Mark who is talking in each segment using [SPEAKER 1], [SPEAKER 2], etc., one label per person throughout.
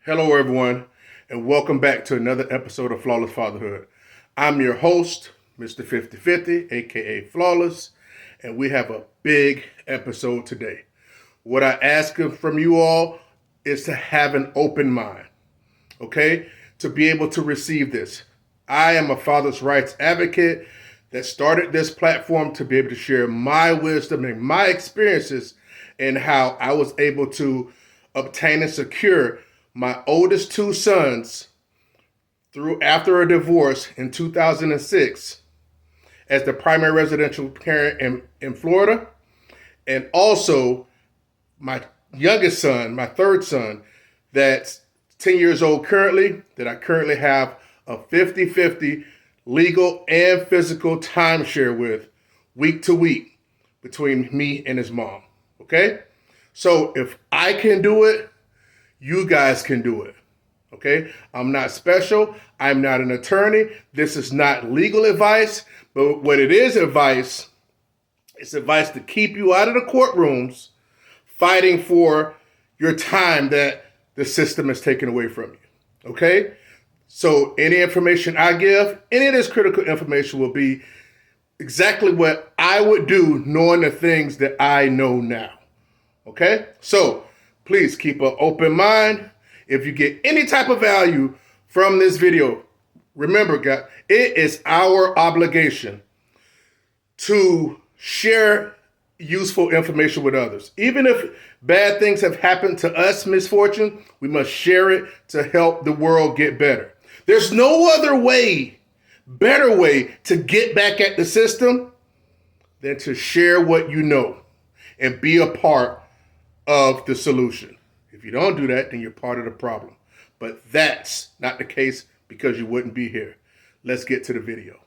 [SPEAKER 1] Hello, everyone, and welcome back to another episode of Flawless Fatherhood. I'm your host, Mr. 5050, aka Flawless, and we have a big episode today. What I ask from you all is to have an open mind, okay, to be able to receive this. I am a father's rights advocate that started this platform to be able to share my wisdom and my experiences and how I was able to obtain and secure my oldest two sons through after a divorce in 2006 as the primary residential parent in Florida, and also my youngest son, my third son, that's 10 years old currently, that I currently have a 50-50 legal and physical timeshare with week to week between me and his mom, okay? So if I can do it, you guys can do it, okay? I'm not special. I'm not an attorney. This is not legal advice, but what it is advice, it's advice to keep you out of the courtrooms fighting for your time that the system has taken away from you, okay? So any information I give, any of this critical information will be exactly what I would do knowing the things that I know now, okay? So please keep an open mind. If you get any type of value from this video, remember, guys, it is our obligation to share useful information with others. Even if bad things have happened to us, misfortune, we must share it to help the world get better. There's no other way, better way to get back at the system than to share what you know and be a part of the solution. If you don't do that, then you're part of the problem. But that's not the case because you wouldn't be here. Let's get to the video.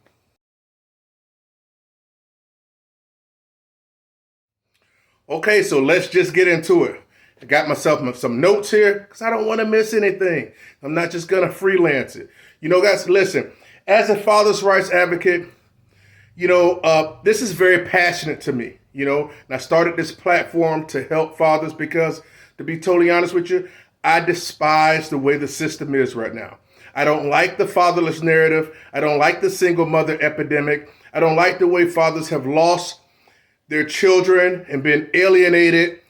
[SPEAKER 1] Okay, so let's just get into it. I got myself some notes here because I don't want to miss anything. I'm not just going to freelance it. You know, guys, listen, as a father's rights advocate, this is very passionate to me, and I started this platform to help fathers because, to be totally honest with you, I despise the way the system is right now. I don't like the fatherless narrative. I don't like the single mother epidemic. I don't like the way fathers have lost their children and been alienated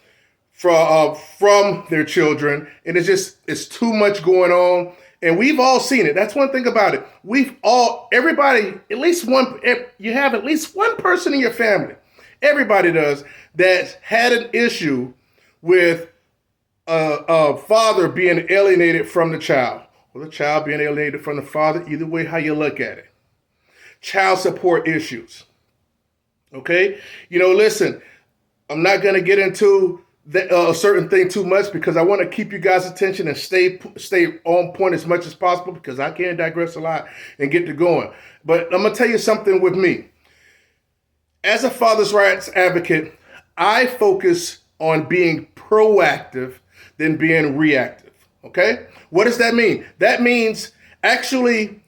[SPEAKER 1] from their children. And it's too much going on. And we've all seen it. That's one thing about it. Everybody, you have at least one person in your family, everybody does, that had an issue with a father being alienated from the child, or the child being alienated from the father, either way how you look at it. Child support issues. Okay? Listen, I'm not going to get into a certain thing too much because I want to keep you guys' attention and stay on point as much as possible because I can digress a lot and get to going. But I'm going to tell you something with me. As a father's rights advocate, I focus on being proactive than being reactive, okay? What does that mean? That means actually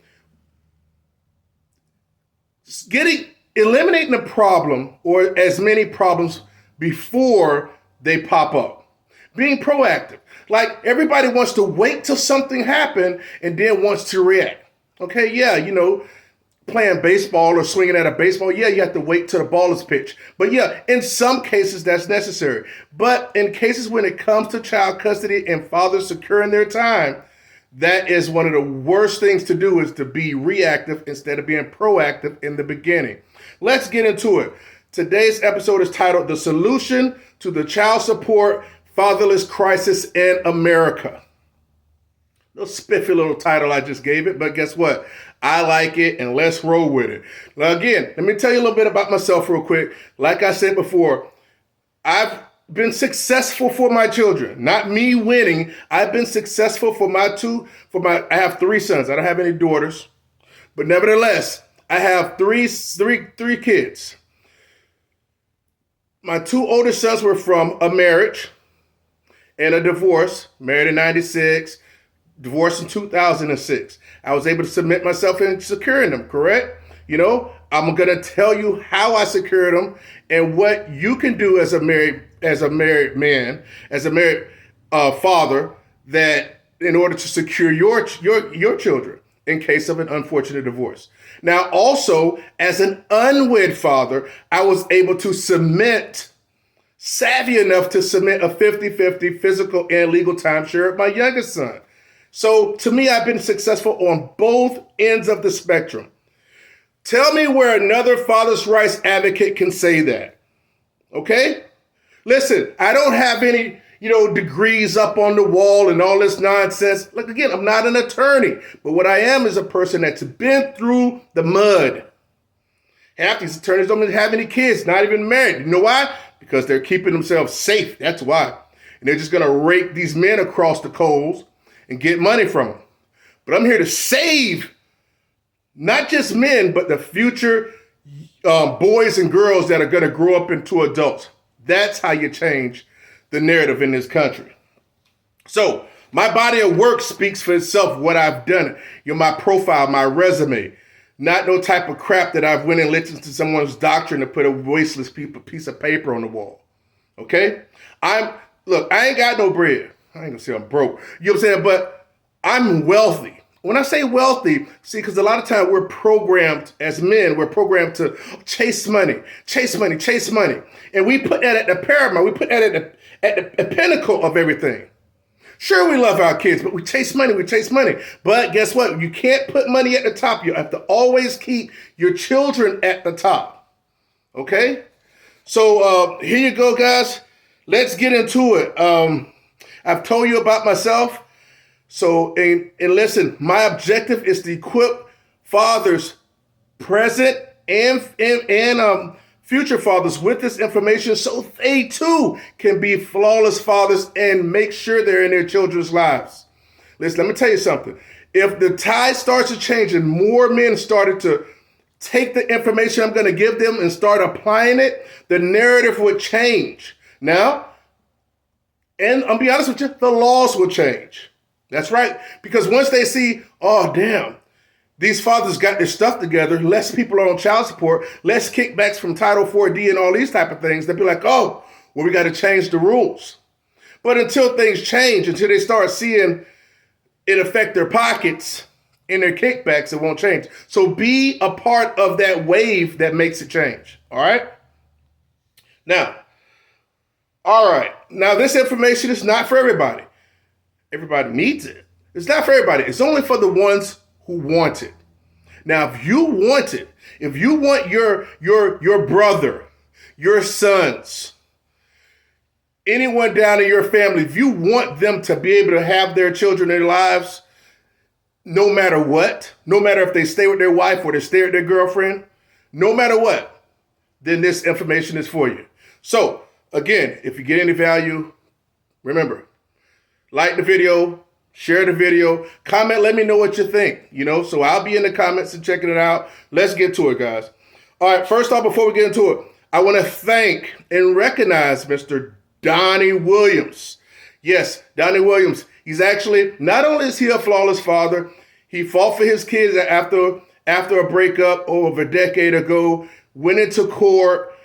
[SPEAKER 1] eliminating the problem or as many problems before they pop up. Being proactive. Like everybody wants to wait till something happened and then wants to react. Okay, yeah, playing baseball or swinging at a baseball, yeah, you have to wait till the ball is pitched. But yeah, in some cases that's necessary. But in cases when it comes to child custody and fathers securing their time, that is one of the worst things to do, is to be reactive instead of being proactive in the beginning. Let's get into it. Today's episode is titled The Solution to the Child Support Fatherless Crisis in America. Little spiffy little title I just gave it, but guess what? I like it, and let's roll with it. Now again, let me tell you a little bit about myself real quick. Like I said before, I've been successful for my children. Not me winning. I've been successful for I have three sons. I don't have any daughters. But nevertheless, I have three kids. My two oldest sons were from a marriage and a divorce, married in 96, divorced in 2006. I was able to submit myself in securing them, correct? I'm going to tell you how I secured them and what you can do as a married man, as a married father that in order to secure your children in case of an unfortunate divorce. Now, also, as an unwed father, I was able to savvy enough to submit a 50-50 physical and legal timeshare with my youngest son. So to me, I've been successful on both ends of the spectrum. Tell me where another father's rights advocate can say that. Okay? Listen, I don't have any, degrees up on the wall and all this nonsense. Look, again, I'm not an attorney, but what I am is a person that's been through the mud. Half these attorneys don't even have any kids, not even married. You know why? Because they're keeping themselves safe. That's why. And they're just going to rake these men across the coals and get money from them. But I'm here to save not just men, but the future boys and girls that are going to grow up into adults. That's how you change the narrative in this country. So my body of work speaks for itself, what I've done. My profile, my resume, not no type of crap that I've went and listened to someone's doctrine to put a wasteless piece of paper on the wall. Okay? I ain't got no bread. I ain't gonna say I'm broke. You know what I'm saying? But I'm wealthy. When I say wealthy, see, because a lot of times we're programmed as men, we're programmed to chase money. And we put that at the paramount. We put that at the pinnacle of everything. Sure, we love our kids, but we chase money. But guess what? You can't put money at the top. You have to always keep your children at the top. Okay? So here you go, guys. Let's get into it. I've told you about myself. So, and listen, my objective is to equip fathers, present and future fathers, with this information so they too can be flawless fathers and make sure they're in their children's lives. Listen, let me tell you something. If the tide starts to change and more men started to take the information I'm going to give them and start applying it, the narrative would change. Now, and I'll be honest with you, the laws will change. That's right. Because once they see, oh, damn, these fathers got their stuff together, less people are on child support, less kickbacks from Title 4D and all these type of things, they'll be like, oh, well, we got to change the rules. But until things change, until they start seeing it affect their pockets and their kickbacks, it won't change. So be a part of that wave that makes it change. All right? Now, this information is not for everybody. Everybody needs it. It's not for everybody. It's only for the ones who want it. Now, if you want it, if you want your brother, your sons, anyone down in your family, if you want them to be able to have their children in their lives, no matter what, no matter if they stay with their wife or they stay with their girlfriend, no matter what, then this information is for you. So, again, if you get any value, remember, like the video, share the video, comment, let me know what you think, so I'll be in the comments and checking it out. Let's get to it, guys. All right, first off, before we get into it, I want to thank and recognize Mr. Donnie Williams. Yes, Donnie Williams. He's actually, not only is he a flawless father, he fought for his kids after a breakup over a decade ago, went into court,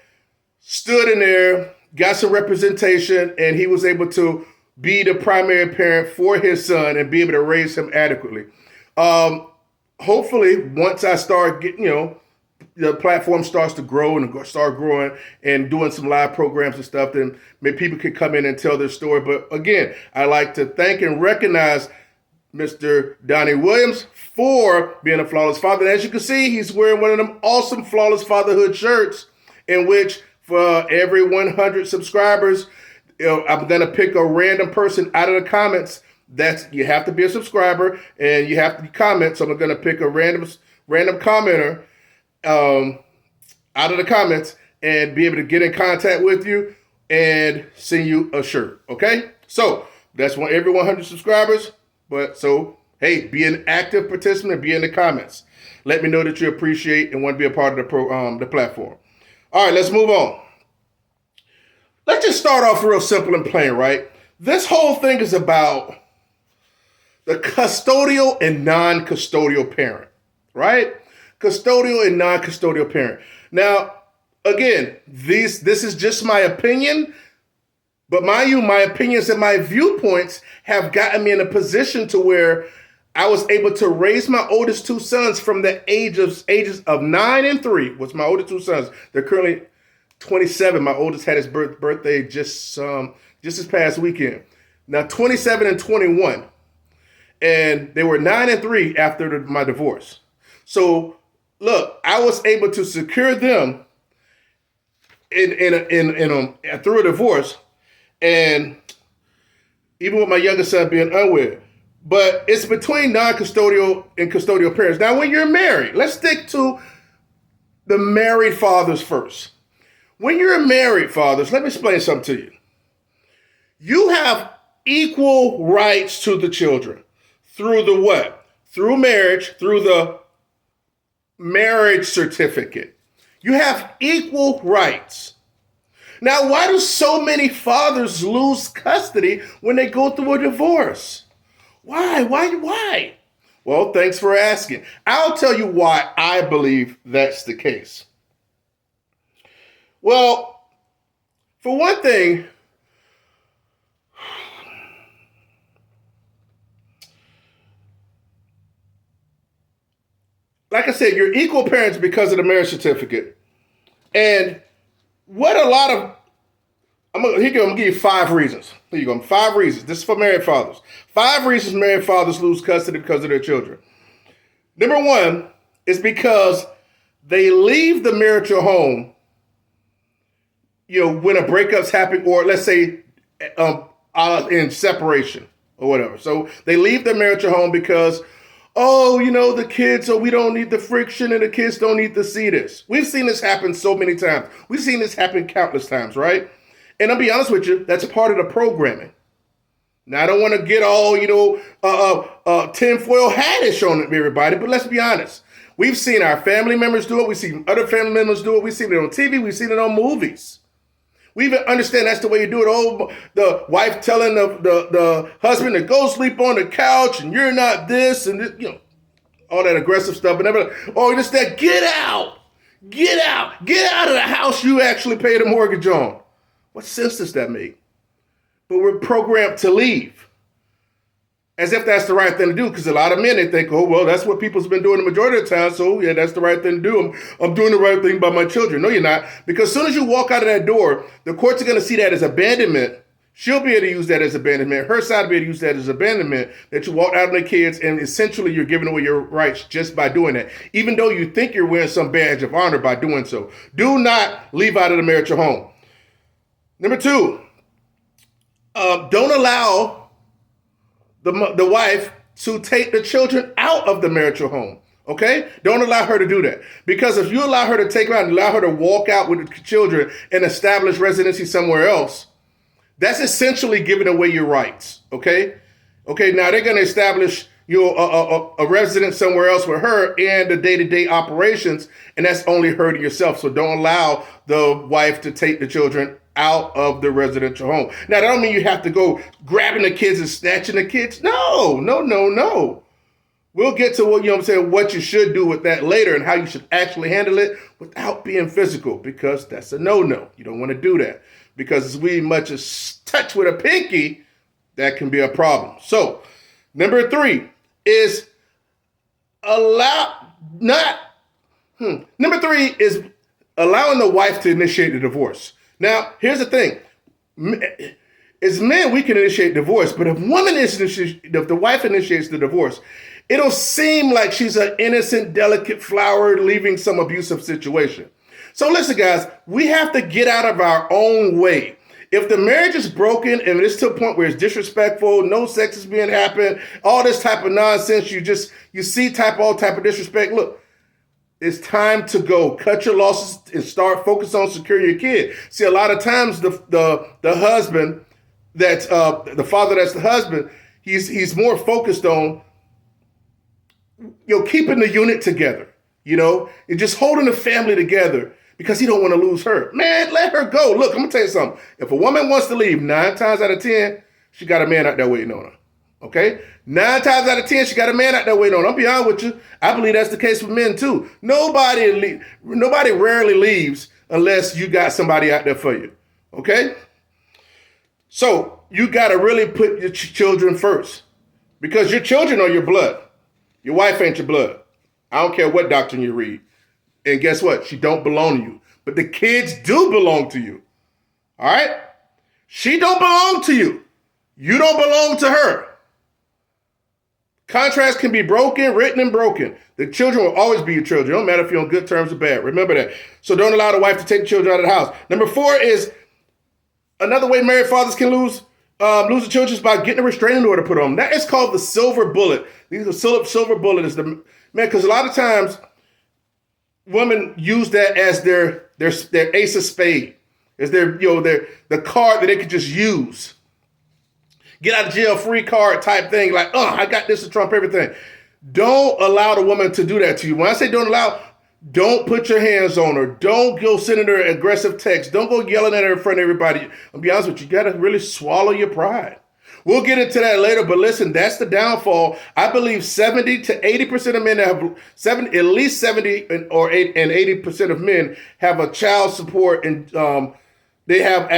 [SPEAKER 1] stood in there, got some representation, and he was able to be the primary parent for his son and be able to raise him adequately. Hopefully, once I start getting, the platform starts to grow and start growing and doing some live programs and stuff, then maybe people can come in and tell their story. But again, I like to thank and recognize Mr. Donnie Williams for being a flawless father. And as you can see, he's wearing one of them awesome Flawless Fatherhood shirts, in which for every 100 subscribers, I'm going to pick a random person out of the comments. You have to be a subscriber and you have to comment. So I'm going to pick a random commenter out of the comments and be able to get in contact with you and send you a shirt. Okay? So that's every 100 subscribers. Hey, be an active participant, be in the comments. Let me know that you appreciate and want to be a part of the platform. All right, let's move on. Let's just start off real simple and plain, right? This whole thing is about the custodial and non-custodial parent, right? Custodial and non-custodial parent. Now, again, this is just my opinion. But mind you, my opinions and my viewpoints have gotten me in a position to where I was able to raise my oldest two sons from the ages of 9 and 3, was my oldest two sons. They're currently 27. My oldest had his birthday just this past weekend. Now 27 and 21. And they were 9 and 3 after my divorce. So look, I was able to secure them through a divorce, and even with my youngest son being unwed. But it's between non-custodial and custodial parents. Now, when you're married, let's stick to the married fathers first. When you're married fathers, let me explain something to you. You have equal rights to the children through the what? Through marriage, through the marriage certificate. You have equal rights. Now, why do so many fathers lose custody when they go through a divorce? Why? Well, thanks for asking. I'll tell you why I believe that's the case. Well, for one thing, like I said, you're equal parents because of the marriage certificate. And what a lot of, I'm gonna give you 5 reasons. Here you go, 5 reasons. This is for married fathers. 5 reasons married fathers lose custody because of their children. Number 1 is because they leave the marital home, when a breakup's happening, or let's say in separation or whatever. So they leave the marital home because, the kids, we don't need the friction and the kids don't need to see this. We've seen this happen so many times. We've seen this happen countless times, right? And I'll be honest with you, that's part of the programming. Now, I don't want to get all, tinfoil hat-ish on everybody, but let's be honest. We've seen our family members do it. We've seen other family members do it. We've seen it on TV. We've seen it on movies. We even understand that's the way you do it. The wife telling the husband to go sleep on the couch and you're not this and this, all that aggressive stuff. And just that, get out of the house you actually paid a mortgage on. What sense does that make? But we're programmed to leave. As if that's the right thing to do, because a lot of men, they think, that's what people's been doing the majority of the time, so yeah, that's the right thing to do. I'm doing the right thing by my children. No, you're not. Because as soon as you walk out of that door, the courts are going to see that as abandonment. She'll be able to use that as abandonment. Her side will be able to use that as abandonment, that you walked out on the kids, and essentially you're giving away your rights just by doing that, even though you think you're wearing some badge of honor by doing so. Do not leave out of the marital home. Number 2, don't allow the wife to take the children out of the marital home, okay? Don't allow her to do that. Because if you allow her to take them out and allow her to walk out with the children and establish residency somewhere else, that's essentially giving away your rights, okay? Okay, now they're going to establish a residence somewhere else with her and the day-to-day operations, and that's only hurting yourself. So don't allow the wife to take the children out of the residential home. Now, that don't mean you have to go grabbing the kids and snatching the kids. No. We'll get to what you should do with that later and how you should actually handle it without being physical, because that's a no. You don't want to do that, because as we much as touch with a pinky, that can be a problem. So, number 3 is Number 3 is allowing the wife to initiate the divorce. Now, here's the thing. As men, we can initiate divorce, but if the wife initiates the divorce, it'll seem like she's an innocent, delicate flower leaving some abusive situation. So listen, guys, we have to get out of our own way. If the marriage is broken and it's to a point where it's disrespectful, no sex is being happened, all this type of nonsense, you see all type of disrespect, look, it's time to go. Cut your losses and start focus on securing your kid. See, a lot of times the husband that's the father that's the husband, he's more focused on keeping the unit together, and just holding the family together because he don't want to lose her. Man, let her go. Look, I'm gonna tell you something. If a woman wants to leave, 9 times out of 10, she got a man out there waiting on her. Okay? 9 times out of 10, she got a man out there waiting on her. I'll be honest with you. I believe that's the case for men too. Nobody rarely leaves unless you got somebody out there for you. Okay? So you got to really put your children first, because your children are your blood. Your wife ain't your blood. I don't care what doctrine you read. And guess what? She don't belong to you. But the kids do belong to you. All right? She don't belong to you. You don't belong to her. Contracts can be broken, written and broken. The children will always be your children. It don't matter if you're on good terms or bad. Remember that. So don't allow the wife to take the children out of the house. Number 4 is another way married fathers can lose the children is by getting a restraining order put on them. That is called the silver bullet. These are silver bullet is the man, because a lot of times women use that as their ace of spade, as their the card that they could just use. Get out of jail free card type thing, like, I got this to trump everything. Don't allow the woman to do that to you. When I say don't put your hands on her. Don't go sending her aggressive texts. Don't go yelling at her in front of everybody. I'll be honest with you, you got to really swallow your pride. We'll get into that later, but listen, that's the downfall. I believe 70 to 80% of men have at least 70 and 80% of men have a child support and they have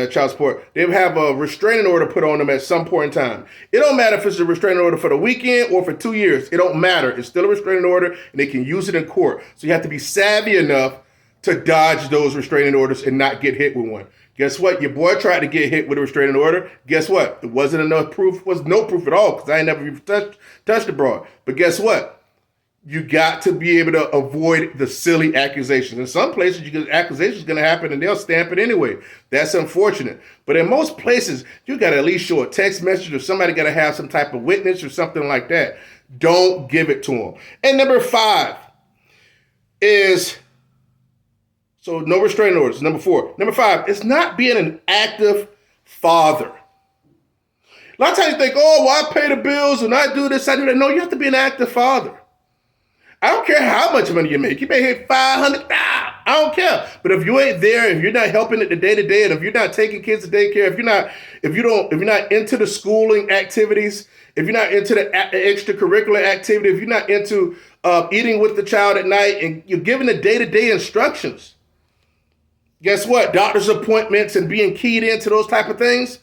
[SPEAKER 1] child support. They have a restraining order put on them at some point in time. It don't matter if it's a restraining order for the weekend or for 2 years. It don't matter. It's still a restraining order, and they can use it in court. So you have to be savvy enough to dodge those restraining orders and not get hit with one. Guess what? Your boy tried to get hit with a restraining order. Guess what? It wasn't enough proof. It was no proof at all, because I ain't never even touched the broad. But guess what? You got to be able to avoid the silly accusations. In some places, accusations going to happen and they'll stamp it anyway. That's unfortunate. But in most places, you got to at least show a text message, or somebody got to have some type of witness or something like that. Don't give it to them. And number 5 is, so no restraining orders. Number 4. Number 5 is not being an active father. A lot of times you think, I pay the bills and I do this, I do that. No, you have to be an active father. I don't care how much money you make. You may hit $500. I don't care. But if you ain't there, if you're not helping it the day to day, and if you're not taking kids to daycare, if you're not into the schooling activities, if you're not into the extracurricular activity, if you're not into eating with the child at night, and you're giving the day-to-day instructions, guess what? Doctor's appointments and being keyed into those type of things,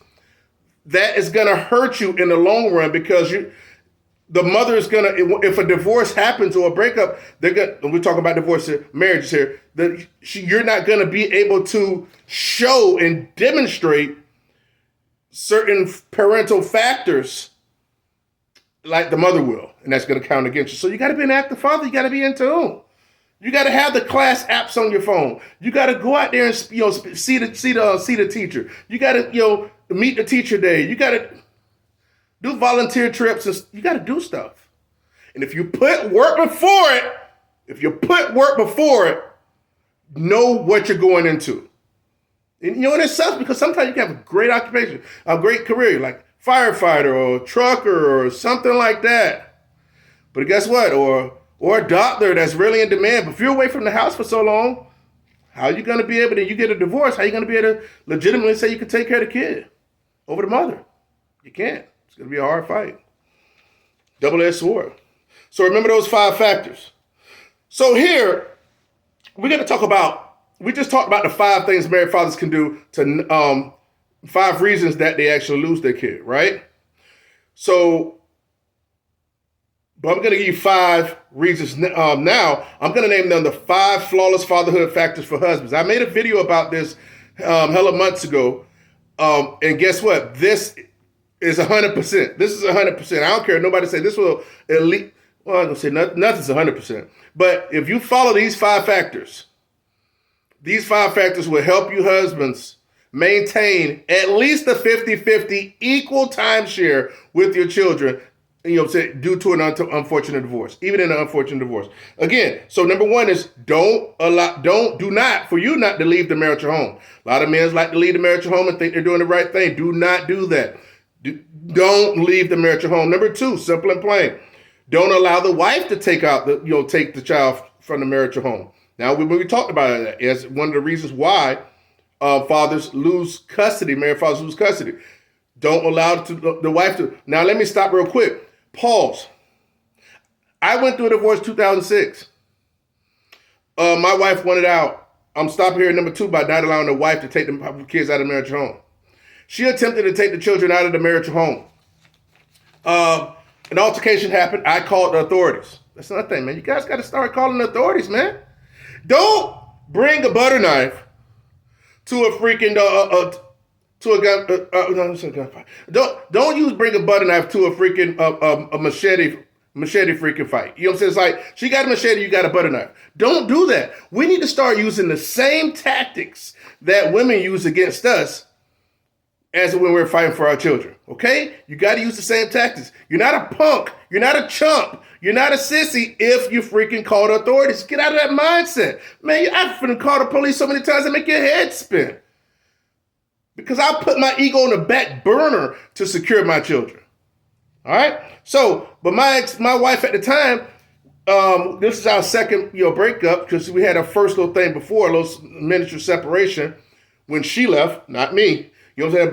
[SPEAKER 1] that is going to hurt you in the long run, because the mother is going to, if a divorce happens or a breakup, we're talking about divorce here, marriages here, you're not going to be able to show and demonstrate certain parental factors like the mother will, and that's going to count against you. So you got to be an active father. You got to be in tune. You got to have the class apps on your phone. You got to go out there and see the teacher. You got to meet the teacher day. You got to do volunteer trips. And you got to do stuff. And if you put work before it, know what you're going into. And and it sucks, because sometimes you can have a great occupation, a great career, like firefighter or trucker or something like that. But guess what? Or a doctor that's really in demand. But if you're away from the house for so long, how are you going to be able to, you get a divorce, how are you going to be able to legitimately say you can take care of the kid over the mother? You can't. It's going to be a hard fight. Double-edged sword. So remember those 5 factors. So here, we're going to talk about, we just talked about the 5 things married fathers can do to, 5 reasons that they actually lose their kid, right? So, but I'm going to give you 5 reasons. Now, I'm going to name them the 5 flawless fatherhood factors for husbands. I made a video about this hella months ago. And guess what? This is 100%. This is 100%. I don't care. Nobody say this will at least, well, I'm going to say nothing's 100%. But if you follow these 5 factors, these 5 factors will help you husbands maintain at least a 50-50 equal timeshare with your children, due to an unfortunate divorce, even in an unfortunate divorce. Again, so number 1 is do not to leave the marital home. A lot of men like to leave the marital home and think they're doing the right thing. Do not do that. Don't leave the marital home. Number 2, simple and plain. Don't allow the wife to take the child from the marital home. Now, when we talked about that, as one of the reasons why fathers lose custody, married fathers lose custody. Don't allow the wife to. Now, let me stop real quick. Pause. I went through a divorce in 2006. My wife wanted out. I'm stopping here at number 2 by not allowing the wife to take the kids out of the marriage home. She attempted to take the children out of the marital home. An altercation happened. I called the authorities. That's another thing, man. You guys got to start calling the authorities, man. Don't bring a butter knife to a freaking to a gun. Don't bring a butter knife to a freaking a machete freaking fight. You know what I'm saying? It's like she got a machete, you got a butter knife. Don't do that. We need to start using the same tactics that women use against us as when we're fighting for our children. Okay? You got to use the same tactics. You're not a punk. You're not a chump. You're not a sissy if you freaking call the authorities. Get out of that mindset. Man, I've been called the police so many times that make your head spin. Because I put my ego on the back burner to secure my children. All right? So, but my wife at the time, this is our second breakup, because we had our first little thing before, a little miniature separation when she left, not me. You know what I'm saying?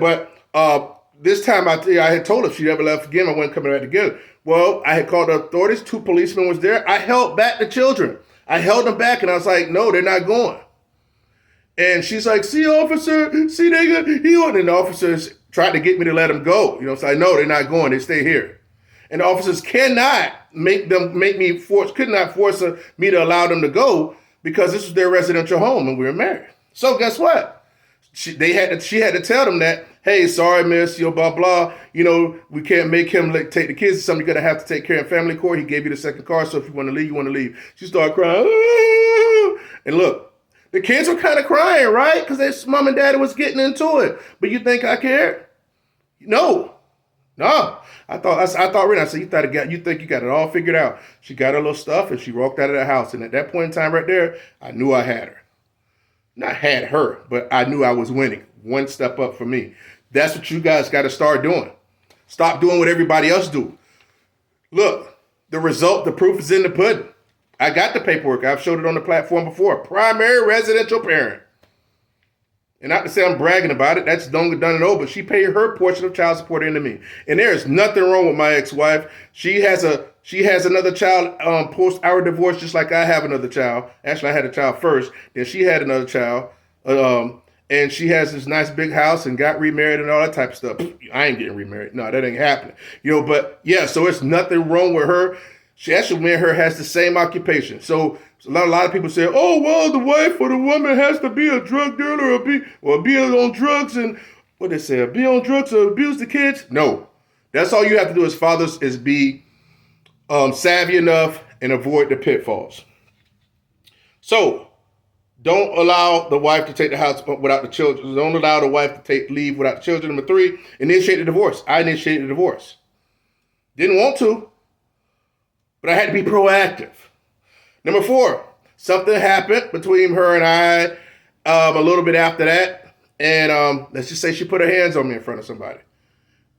[SPEAKER 1] But this time I had told her if she ever left again, I wasn't coming back together. Well, I had called the authorities. 2 policemen was there. I held back the children. I held them back, and I was like, no, they're not going. And she's like, see, officer, see, he went. And the officers tried to get me to let them go. You know, so I know they're not going. They stay here. And the officers could not force me to allow them to go because this was their residential home and we were married. So guess what? She had to tell them that, hey, sorry, miss, blah, blah. We can't make him take the kids. It's something you're going to have to take care of in family court. He gave you the second car, so if you want to leave, you want to leave. She started crying. Aah! And look, the kids were kind of crying, right? Because their mom and daddy was getting into it. But you think I cared? No. I thought, Renee, I said, you think you got it all figured out. She got her little stuff and she walked out of the house. And at that point in time right there, I knew I had her. Not had her, but I knew I was winning. One step up for me. That's what you guys got to start doing. Stop doing what everybody else do. Look, the proof is in the pudding. I got the paperwork. I've showed it on the platform before. Primary residential parent. And not to say I'm bragging about it. That's done and over. She paid her portion of child support into me. And there is nothing wrong with my ex-wife. She has another child post our divorce, just like I have another child. Actually, I had a child first. Then she had another child. And she has this nice big house and got remarried and all that type of stuff. I ain't getting remarried. No, that ain't happening. But yeah, so it's nothing wrong with her. She actually, me and her has the same occupation. So a lot of people say, oh, well, the wife or the woman has to be a drug dealer or be on drugs and what they say, be on drugs or abuse the kids. No, that's all you have to do as fathers is be savvy enough and avoid the pitfalls. So don't allow the wife to take the house without the children. Don't allow the wife to leave without the children. Number 3, initiate the divorce. I initiated the divorce. Didn't want to, but I had to be proactive. Number 4, something happened between her and I a little bit after that. And let's just say she put her hands on me in front of somebody.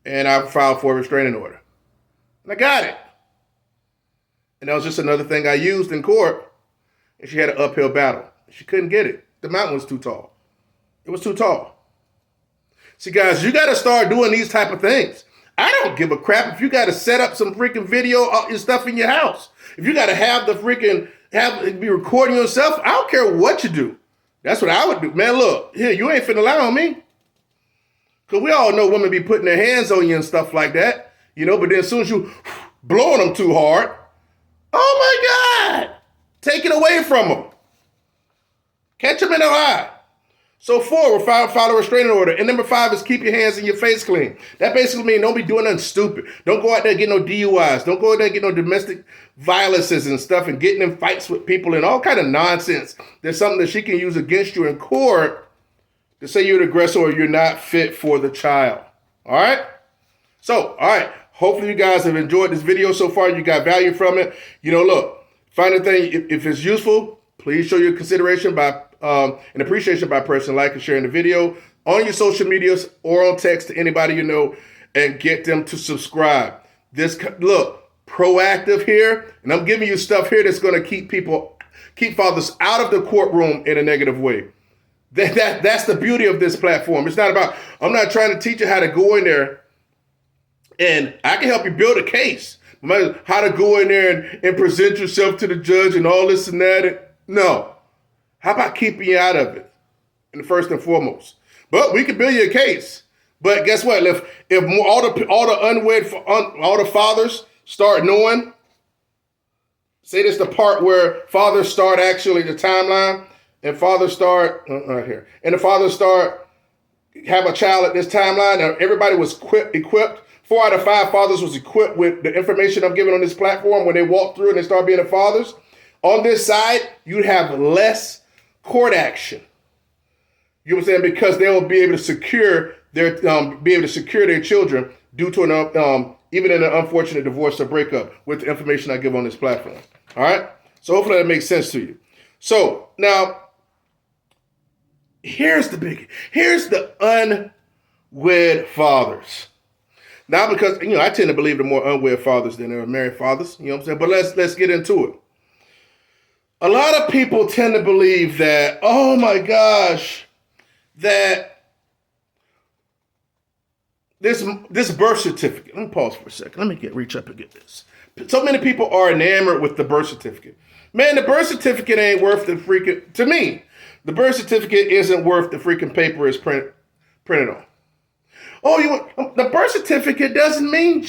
[SPEAKER 1] And I filed for a restraining order. And I got it. And that was just another thing I used in court. And she had an uphill battle. She couldn't get it. The mountain was too tall. It was too tall. See, guys, you got to start doing these type of things. I don't give a crap if you got to set up some freaking video and stuff in your house. If you got to have be recording yourself, I don't care what you do. That's what I would do. Man, look, here, you ain't finna lie on me. Because we all know women be putting their hands on you and stuff like that. But then as soon as you blowing them too hard, oh my God, take it away from them. Catch them in the eye. So 4, we'll file a restraining order. And number 5 is keep your hands and your face clean. That basically means don't be doing nothing stupid. Don't go out there and get no DUIs. Don't go out there and get no domestic violences and stuff and getting in fights with people and all kind of nonsense. There's something that she can use against you in court to say you're an aggressor or you're not fit for the child. All right? So, all right. Hopefully you guys have enjoyed this video so far. You got value from it. Look, find the thing, if it's useful, please show your consideration and appreciation by pressing like and sharing the video on your social medias or on text to anybody you know and get them to subscribe. Look, proactive here, and I'm giving you stuff here that's going to keep fathers out of the courtroom in a negative way. That's the beauty of this platform. It's not about, I'm not trying to teach you how to go in there, and I can help you build a case. How to go in there and present yourself to the judge and all this and that. No. How about keeping you out of it? And first and foremost. But we can build you a case. But guess what? If all the unwed all the fathers start knowing, say this the part where fathers start actually the timeline, and fathers start right here, and the fathers start have a child at this timeline, and everybody was equipped. 4 out of 5 fathers was equipped with the information I'm giving on this platform when they walk through and they start being the fathers. On this side, you'd have less court action. You know what I'm saying? Because they will be able to secure their children due to an even in an unfortunate divorce or breakup with the information I give on this platform. All right. So hopefully that makes sense to you. So now, here's the biggie. Here's the unwed fathers. Now, because I tend to believe the more unwed fathers than there are married fathers. You know what I'm saying? But let's get into it. A lot of people tend to believe that, oh my gosh, that this birth certificate. Let me pause for a second. Let me reach up and get this. So many people are enamored with the birth certificate. Man, the birth certificate ain't worth the freaking, to me, the birth certificate isn't worth the freaking paper it's printed on. Oh, the birth certificate doesn't mean,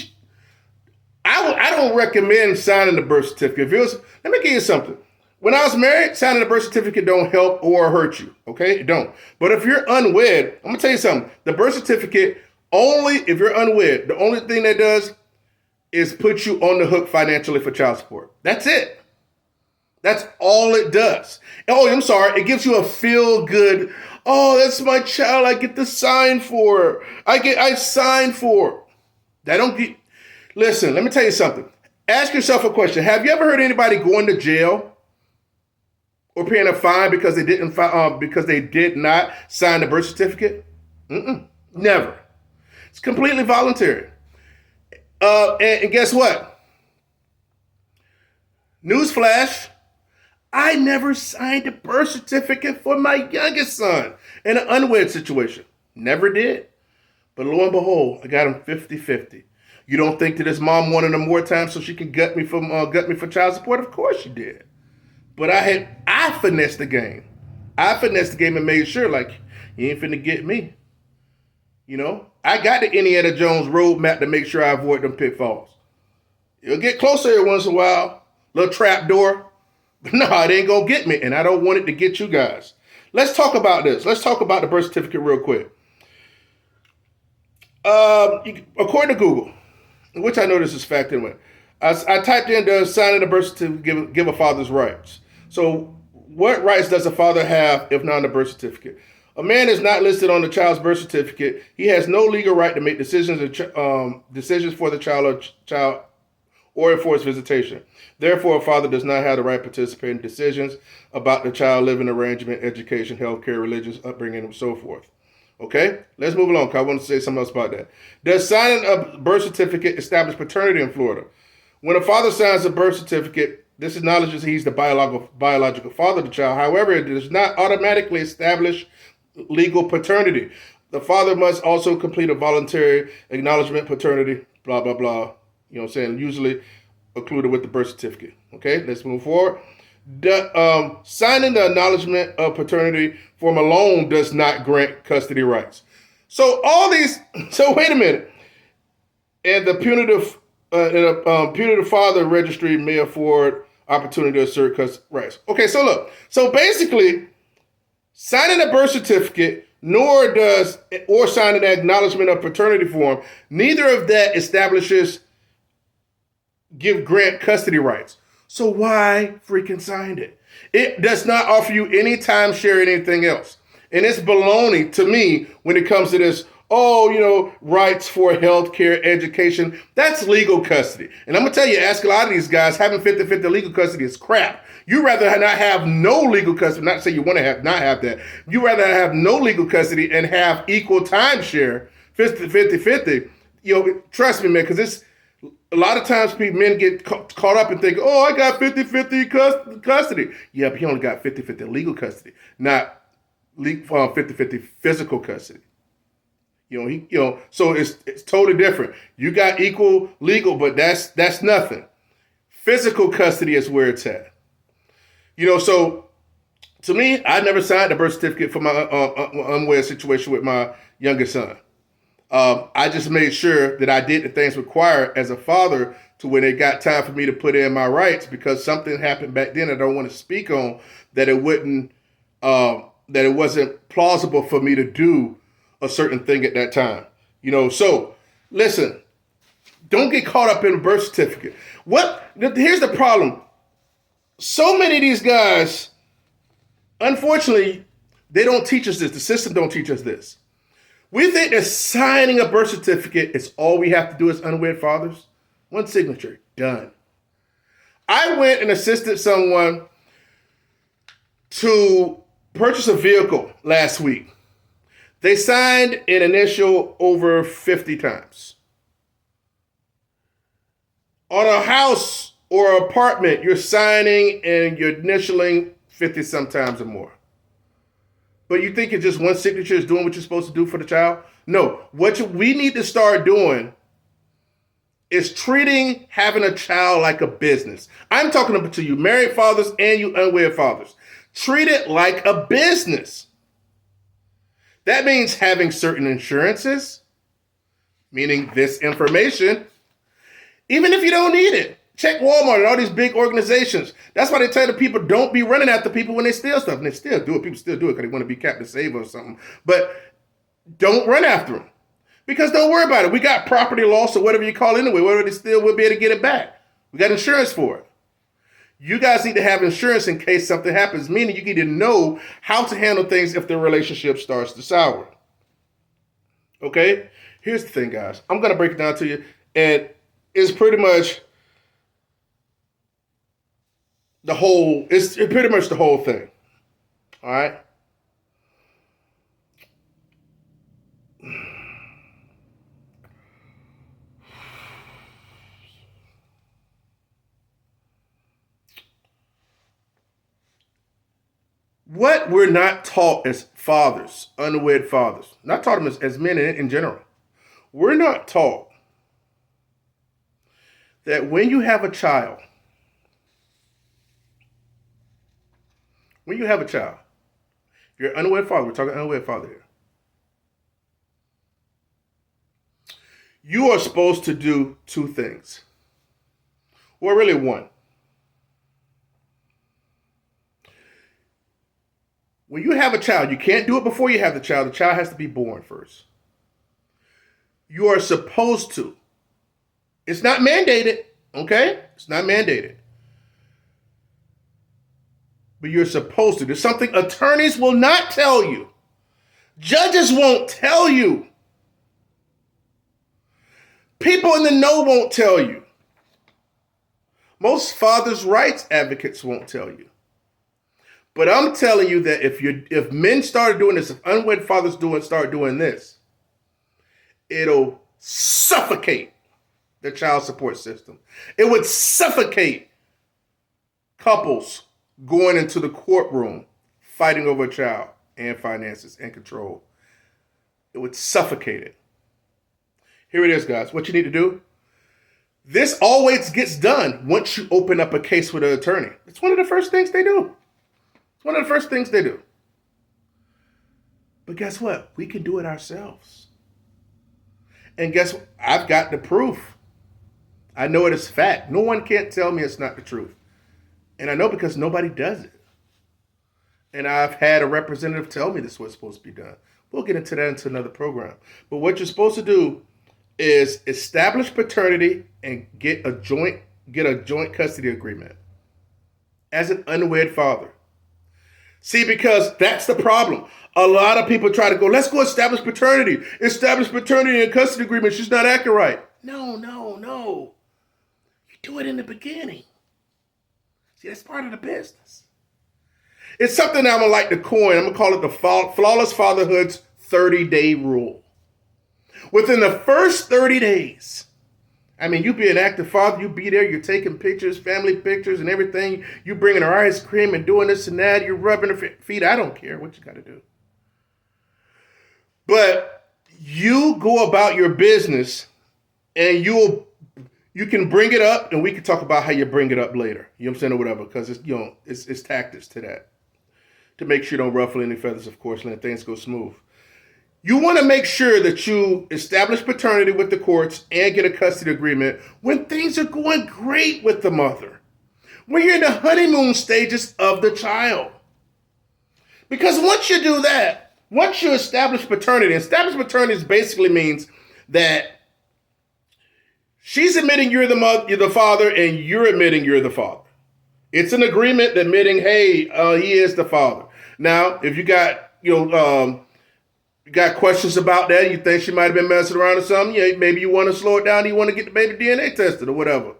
[SPEAKER 1] I don't recommend signing the birth certificate. Let me give you something. When I was married, signing the birth certificate don't help or hurt you, okay? It don't. But if you're unwed, I'm going to tell you something. The birth certificate, only if you're unwed, the only thing that does is put you on the hook financially for child support. That's it. That's all it does. Oh, I'm sorry. It gives you a feel good. Oh, that's my child. I get to sign for. I sign for. Listen, let me tell you something. Ask yourself a question. Have you ever heard anybody going to jail or paying a fine because they did not sign the birth certificate? Never. It's completely voluntary. And guess what? Newsflash. I never signed a birth certificate for my youngest son in an unwed situation. Never did. But lo and behold, I got him 50-50. You don't think that his mom wanted him more time so she can gut me for child support? Of course she did. But I finessed the game. I finessed the game and made sure, like, you ain't finna get me. I got the Indiana Jones roadmap to make sure I avoid them pitfalls. It'll get closer every once in a while. Little trap door. But no, it ain't gonna get me, and I don't want it to get you guys. Let's talk about this. Let's talk about the birth certificate real quick. According to Google, which I know this is fact anyway, I typed in, does signing the birth certificate give a father's rights? So what rights does a father have if not on the birth certificate? A man is not listed on the child's birth certificate. He has no legal right to make decisions for the child or enforce visitation. Therefore, a father does not have the right to participate in decisions about the child living arrangement, education, healthcare, religious upbringing, and so forth. Okay, let's move along, because I want to say something else about that. Does signing a birth certificate establish paternity in Florida? When a father signs a birth certificate, this acknowledges he's the biological father of the child. However, it does not automatically establish legal paternity. The father must also complete a voluntary acknowledgement paternity, blah, blah, blah. You know what I'm saying? Usually included with the birth certificate. Okay, let's move forward. Signing the acknowledgement of paternity form alone does not grant custody rights. So wait a minute. And the punitive father registry may afford opportunity to assert custody rights. Okay, so look. So basically, signing a birth certificate or signing an acknowledgement of paternity form, neither of that grant custody rights. So why freaking signed it? It does not offer you any timeshare or anything else. And it's baloney to me when it comes to this, rights for healthcare, education. That's legal custody. And I'm going to tell you, ask a lot of these guys, having 50-50 legal custody is crap. You rather not have no legal custody, not say you want to not have that. You rather have no legal custody and have equal timeshare, 50-50. Trust me, man, because it's, a lot of times men get caught up and think, I got 50-50 custody. Yeah, but he only got 50-50 legal custody, not 50-50 physical custody. So it's totally different. You got equal legal, but that's nothing. Physical custody is where it's at. So to me, I never signed a birth certificate for my unwed situation with my youngest son. I just made sure that I did the things required as a father to when it got time for me to put in my rights, because something happened back then I don't want to speak on, that it wasn't plausible for me to do a certain thing at that time. So listen, don't get caught up in a birth certificate. Here's the problem. So many of these guys, unfortunately, they don't teach us this. The system don't teach us this. We think that signing a birth certificate is all we have to do as unwed fathers. One signature, done. I went and assisted someone to purchase a vehicle last week. They signed an initial over 50 times. On a house or apartment, you're signing and you're initialing 50 sometimes or more. But you think it's just one signature is doing what you're supposed to do for the child? No. What we need to start doing is treating having a child like a business. I'm talking to you married fathers and you unwed fathers. Treat it like a business. That means having certain insurances, meaning this information, even if you don't need it. Check Walmart and all these big organizations. That's why they tell the people, don't be running after people when they steal stuff. And they still do it. People still do it because they want to be Captain Save or something. But don't run after them. Because don't worry about it. We got property loss or whatever you call it anyway. Whatever they steal, we'll be able to get it back. We got insurance for it. You guys need to have insurance in case something happens, meaning you need to know how to handle things if the relationship starts to sour. Okay? Here's the thing, guys. I'm going to break it down to you. And it's pretty much it's pretty much the whole thing. All right? What we're not taught as fathers, unwed fathers, not taught them as men in general, we're not taught that when you have a child, if you're an unwed father, we're talking unwed father here, you are supposed to do two things. Well, really one. When you have a child, you can't do it before you have the child. The child has to be born first. You are supposed to. It's not mandated, okay? It's not mandated. But you're supposed to. There's something attorneys will not tell you. Judges won't tell you. People in the know won't tell you. Most fathers' rights advocates won't tell you. But I'm telling you that if men started doing this, if unwed fathers start doing this, it'll suffocate the child support system. It would suffocate couples going into the courtroom, fighting over a child and finances and control. It would suffocate it. Here it is, guys. What you need to do. This always gets done once you open up a case with an attorney. It's one of the first things they do. It's one of the first things they do. But guess what? We can do it ourselves. And guess what? I've got the proof. I know it is fact. No one can't tell me it's not the truth. And I know because nobody does it. And I've had a representative tell me this was supposed to be done. We'll get into that into another program. But what you're supposed to do is establish paternity and get a joint custody agreement as an unwed father. See, because that's the problem. A lot of people try to go, let's go establish paternity. Establish paternity and custody agreement. She's not acting right. No. You do it in the beginning. See, that's part of the business. It's something I'm going to like to coin. I'm going to call it the Flawless Fatherhood's 30-day rule. Within the first 30 days, I mean, you be an active father, you be there, you're taking pictures, family pictures and everything. You bringing her ice cream and doing this and that. You're rubbing her feet. I don't care what you got to do. But you go about your business and you can bring it up and we can talk about how you bring it up later. You know what I'm saying, or whatever, because it's tactics to that. To make sure you don't ruffle any feathers, of course, and let things go smooth. You want to make sure that you establish paternity with the courts and get a custody agreement when things are going great with the mother, when you're in the honeymoon stages of the child. Because once you do that, once you establish paternity basically means that she's admitting you're the father, and you're admitting you're the father. It's an agreement admitting, hey, he is the father. Now, if you got, you got questions about that, you think she might have been messing around or something, maybe you want to slow it down, you want to get the baby DNA tested or whatever.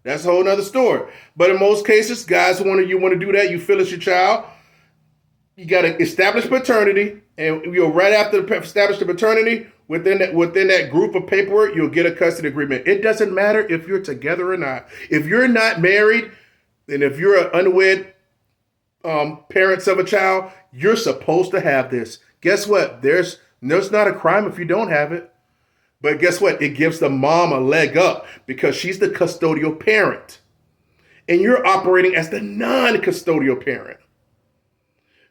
[SPEAKER 1] That's a whole nother story. But in most cases, guys, you want to do that, you feel it's your child, you got to establish paternity, and right after establish the paternity, within that group of paperwork, you'll get a custody agreement. It doesn't matter if you're together or not. If you're not married, and if you're an unwed parents of a child, you're supposed to have this. Guess what? There's not a crime if you don't have it. But guess what? It gives the mom a leg up because she's the custodial parent. And you're operating as the non-custodial parent.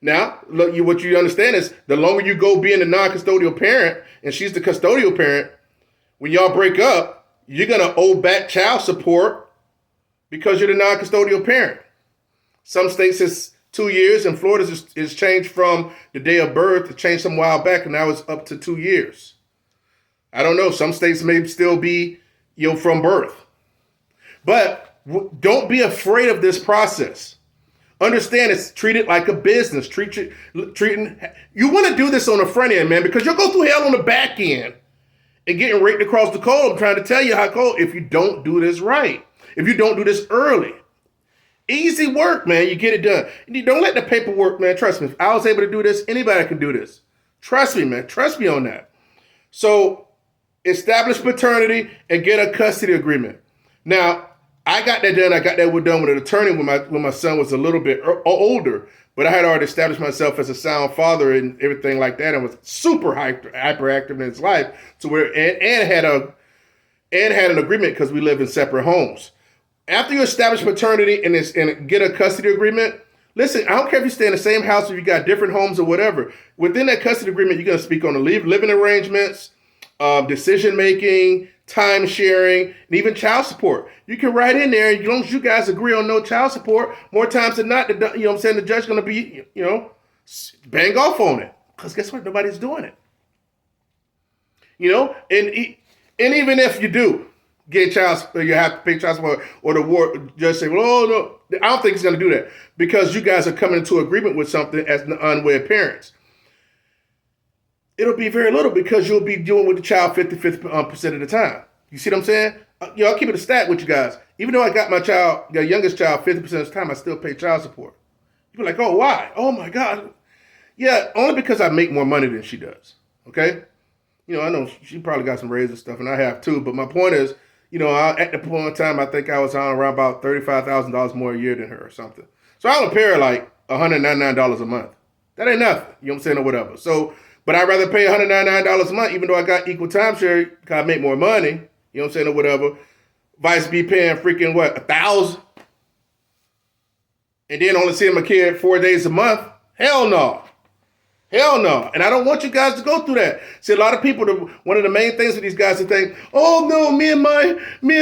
[SPEAKER 1] Now, look, what you understand is the longer you go being the non-custodial parent and she's the custodial parent, when y'all break up, you're going to owe back child support because you're the non-custodial parent. Some states it's 2 years, and Florida is changed from the day of birth. It changed some while back, and now it's up to 2 years. I don't know. Some states may still be, from birth. But don't be afraid of this process. Understand it's treated like a business. You want to do this on the front end, man, because you'll go through hell on the back end and getting raked across the coal. I'm trying to tell you how cold if you don't do this right. If you don't do this early. Easy work, man. You get it done. Don't let the paperwork, man. Trust me. If I was able to do this, anybody can do this. Trust me, man. Trust me on that. So establish paternity and get a custody agreement. Now, I got that done. I got that done with an attorney when my son was a little bit older, but I had already established myself as a sound father and everything like that, and was super hyperactive in his life. So and had an agreement because we live in separate homes. After you establish paternity and get a custody agreement, listen, I don't care if you stay in the same house or you got different homes or whatever. Within that custody agreement, you're going to speak on the living arrangements, decision making, time sharing, and even child support. You can write in there, as long as you guys agree on no child support, more times than not, the judge's going to be, bang off on it. Because guess what? Nobody's doing it. And even if you do get you have to pay child support, or the judge say, well, oh, no, I don't think he's going to do that because you guys are coming into agreement with something as the unwed parents. It'll be very little because you'll be dealing with the child 50% of the time. You see what I'm saying? I'll keep it a stat with you guys. Even though I got my youngest child 50% of the time, I still pay child support. You're like, oh, why? Oh my God. Yeah, only because I make more money than she does. Okay? I know she probably got some raises and stuff, and I have too. But my point is, at the point in time, I think I was on around about $35,000 more a year than her or something. So I'll pay her like $199 a month. That ain't nothing. You know what I'm saying, or whatever. So. But I'd rather pay $199 a month, even though I got equal timeshare, because I make more money, you know what I'm saying, or whatever. Vice be paying freaking, $1,000? And then only seeing my kid 4 days a month? Hell no. Hell no. And I don't want you guys to go through that. See, a lot of people, one of the main things with these guys is think, oh no, me and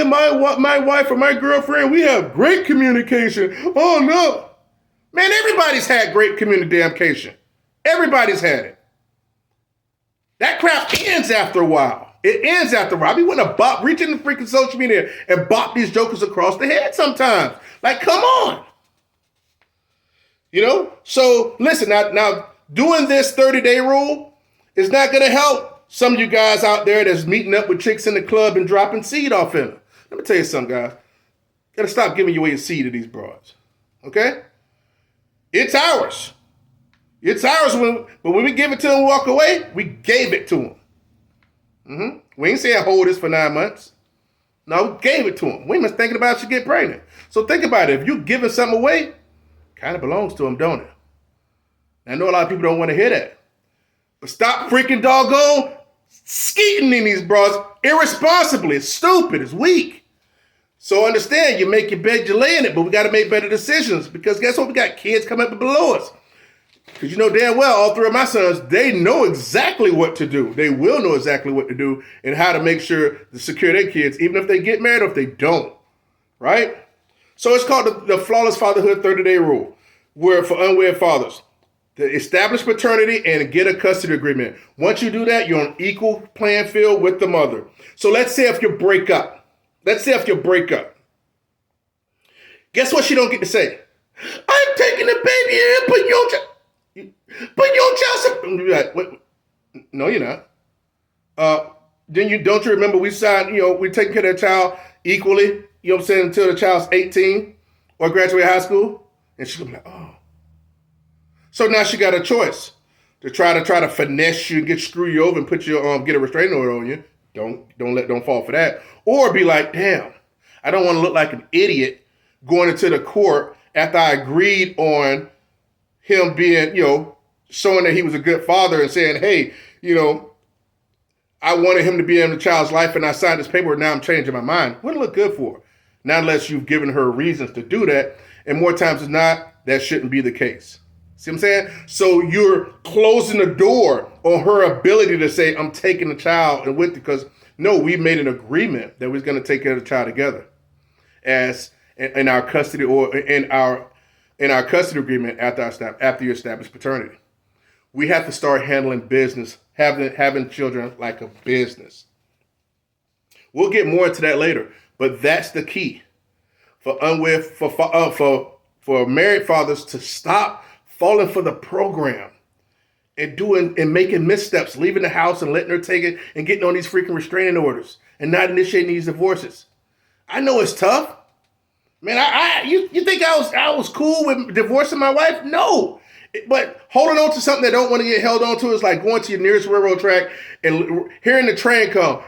[SPEAKER 1] my wife or my girlfriend, we have great communication. Oh no. Man, everybody's had great communication. Everybody's had it. That crap ends after a while. It ends after a while. I be wanting to reach in the freaking social media and bop these jokers across the head sometimes. Like, come on. So listen, now doing this 30-day rule is not going to help some of you guys out there that's meeting up with chicks in the club and dropping seed off in them. Let me tell you something, guys. Got to stop giving away your seed to these broads. Okay? It's ours. It's ours, but when we give it to them and walk away, we gave it to them. We ain't saying hold this for 9 months. No, we gave it to them. We ain't thinking about you get pregnant. So think about it. If you're giving something away, kind of belongs to them, don't it? I know a lot of people don't want to hear that. But stop freaking doggone skeeting in these bras irresponsibly. It's stupid. It's weak. So understand, you make your bed, you lay in it, but we got to make better decisions because guess what? We got kids coming up below us. Because you know damn well, all three of my sons, they know exactly what to do. They will know exactly what to do and how to make sure to secure their kids, even if they get married or if they don't, right? So it's called the Flawless Fatherhood 30-day rule, where for unwed fathers, to establish paternity and get a custody agreement. Once you do that, you're on equal playing field with the mother. So let's say if you break up. Guess what she don't get to say? I'm taking the baby and putting you on child support. You're like, wait, no, you're not. Don't you remember we signed, we're taking care of that child equally, you know what I'm saying, until the child's 18 or graduate high school? And she's gonna be like, oh. So now she got a choice to try to finesse you and screw you over and put you get a restraining order on you. Don't fall for that. Or be like, damn, I don't want to look like an idiot going into the court after I agreed on him being, showing that he was a good father and saying, hey, I wanted him to be in the child's life and I signed this paper. Now I'm changing my mind. Wouldn't look good for her. Not unless you've given her reasons to do that. And more times than not, that shouldn't be the case. See what I'm saying? So you're closing the door on her ability to say, I'm taking the child and with it, because no, we made an agreement that we're going to take care of the child together as in our custody or in our custody agreement after you establish paternity. We have to start handling business, having children like a business. We'll get more into that later, but that's the key for married fathers to stop falling for the program and making missteps, leaving the house and letting her take it and getting on these freaking restraining orders and not initiating these divorces. I know it's tough. Man, you think I was cool with divorcing my wife? No. But holding on to something that don't want to get held on to is like going to your nearest railroad track and hearing the train come.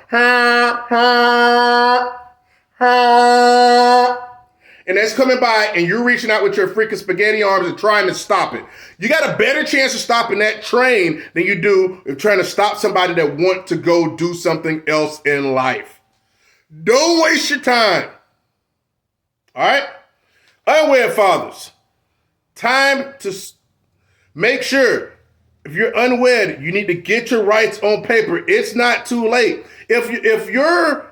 [SPEAKER 1] And that's coming by and you're reaching out with your freaking spaghetti arms and trying to stop it. You got a better chance of stopping that train than you do of trying to stop somebody that want to go do something else in life. Don't waste your time. All right? Unwed fathers, time to make sure if you're unwed, you need to get your rights on paper. It's not too late. If your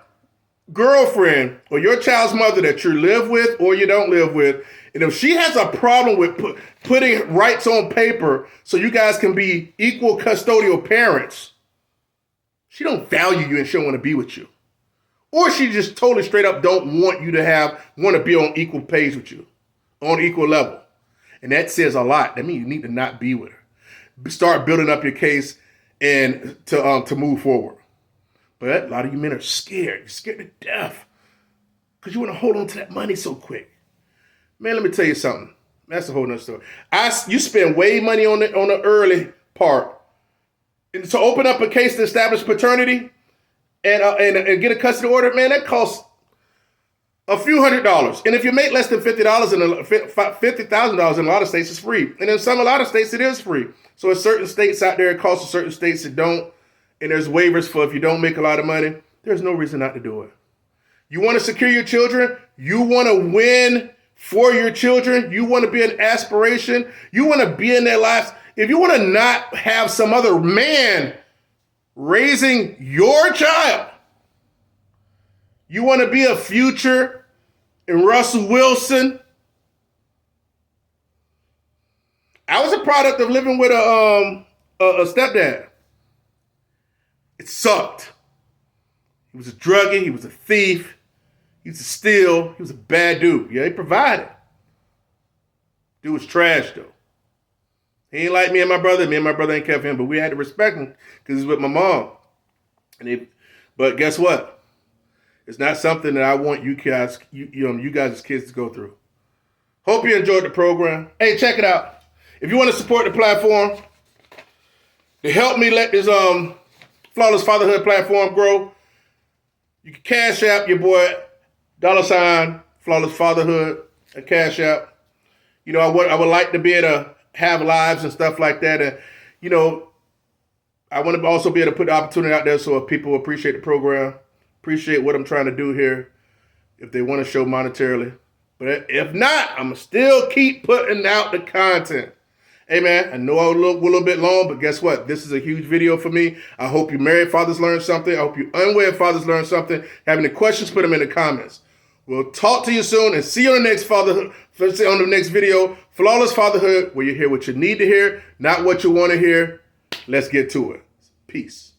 [SPEAKER 1] girlfriend or your child's mother that you live with or you don't live with, and if she has a problem with putting rights on paper so you guys can be equal custodial parents, she don't value you and she don't want to be with you. Or she just totally straight up don't want you to want to be on equal page with you, on equal level. And that says a lot. That means you need to not be with her. Start building up your case and to move forward. But a lot of you men are scared. You're scared to death because you want to hold on to that money so quick. Man, let me tell you something. That's a whole nother story. You spend way money on the early part. And to open up a case to establish paternity and get a custody order, man, that costs a few $100s. And if you make less than $50 and $50,000 in a lot of states, it's free. And in a lot of states, it is free. So in certain states out there, it costs in certain states that don't. And there's waivers for if you don't make a lot of money. There's no reason not to do it. You want to secure your children? You want to win for your children? You want to be an aspiration? You want to be in their lives? If you want to not have some other man raising your child, you want to be a future in Russell Wilson. I was a product of living with a stepdad. It sucked. He was a druggie. He was a thief. He used to steal. He was a bad dude. Yeah, he provided. Dude was trash, though. He ain't like me and my brother. Me and my brother ain't kept him, but we had to respect him because he's with my mom. But guess what? It's not something that I want you guys as kids to go through. Hope you enjoyed the program. Hey, check it out. If you want to support the platform, to help me let this Flawless Fatherhood platform grow, you can cash app your boy, $ Flawless Fatherhood, a cash app. I would like to be able to have lives and stuff like that. And, I want to also be able to put the opportunity out there so if people appreciate the program, appreciate what I'm trying to do here, if they want to show monetarily. But if not, I'm going to still keep putting out the content. Hey man, I know I was a little bit long, but guess what? This is a huge video for me. I hope you married fathers learn something. I hope you unwed fathers learn something. Have any questions, put them in the comments. We'll talk to you soon and see you on the next video. Flawless Fatherhood, where you hear what you need to hear, not what you want to hear. Let's get to it. Peace.